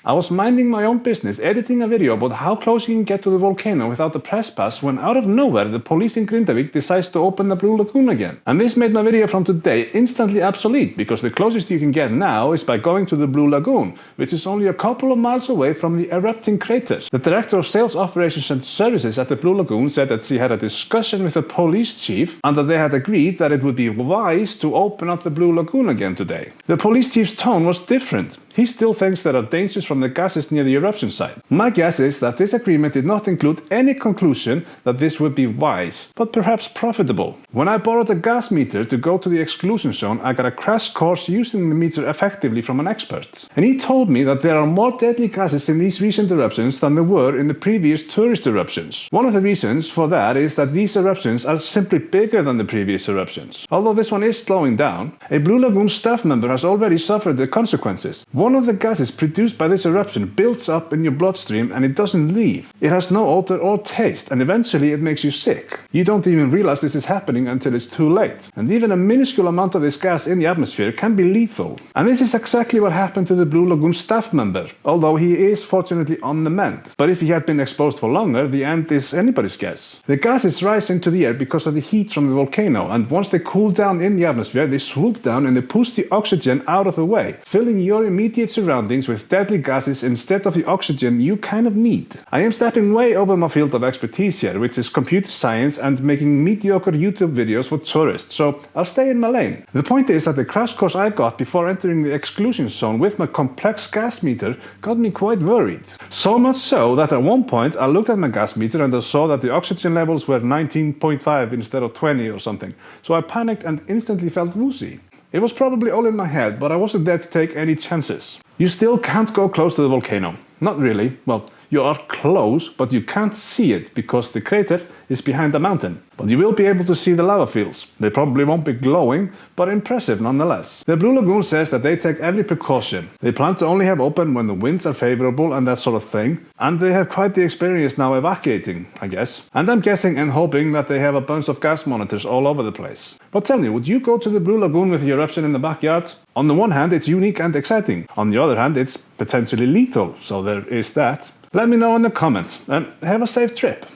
I was minding my own business, editing a video about how close you can get to the volcano without the press pass, when out of nowhere the police in Grindavik decides to open the Blue Lagoon again. And this made my video from today instantly obsolete, because the closest you can get now is by going to the Blue Lagoon, which is only a couple of miles away from the erupting crater. The director of sales operations and services at the Blue Lagoon said that she had a discussion with the police chief and that they had agreed that it would be wise to open up the Blue Lagoon again today. The police chief's tone was different. He still thinks there are dangers from the gases near the eruption site. My guess is that this agreement did not include any conclusion that this would be wise, but perhaps profitable. When I borrowed a gas meter to go to the exclusion zone, I got a crash course using the meter effectively from an expert. And he told me that there are more deadly gases in these recent eruptions than there were in the previous tourist eruptions. One of the reasons for that is that these eruptions are simply bigger than the previous eruptions. Although this one is slowing down, a Blue Lagoon staff member has already suffered the consequences. One of the gases produced by this eruption builds up in your bloodstream and it doesn't leave. It has no odor or taste, and eventually it makes you sick. You don't even realize this is happening until it's too late. And even a minuscule amount of this gas in the atmosphere can be lethal. And this is exactly what happened to the Blue Lagoon staff member, although he is fortunately on the mend. But if he had been exposed for longer, the end is anybody's guess. The gases rise into the air because of the heat from the volcano, and once they cool down in the atmosphere, they swoop down and they push the oxygen out of the way, filling your immediate surroundings with deadly gases instead of the oxygen you kind of need. I am stepping way over my field of expertise here, which is computer science and making mediocre YouTube videos for tourists, so I'll stay in my lane. The point is that the crash course I got before entering the exclusion zone with my complex gas meter got me quite worried. So much so that at one point I looked at my gas meter and I saw that the oxygen levels were 19.5 instead of 20 or something, so I panicked and instantly felt woozy. It was probably all in my head, but I wasn't there to take any chances. You still can't go close to the volcano. Not really. Well, you are close, but you can't see it because the crater is behind the mountain. But you will be able to see the lava fields. They probably won't be glowing, but impressive nonetheless. The Blue Lagoon says that they take every precaution. They plan to only have open when the winds are favorable and that sort of thing. And they have quite the experience now evacuating, I guess. And I'm guessing and hoping that they have a bunch of gas monitors all over the place. But tell me, would you go to the Blue Lagoon with the eruption in the backyard? On the one hand, it's unique and exciting. On the other hand, it's potentially lethal. So there is that. Let me know in the comments and have a safe trip.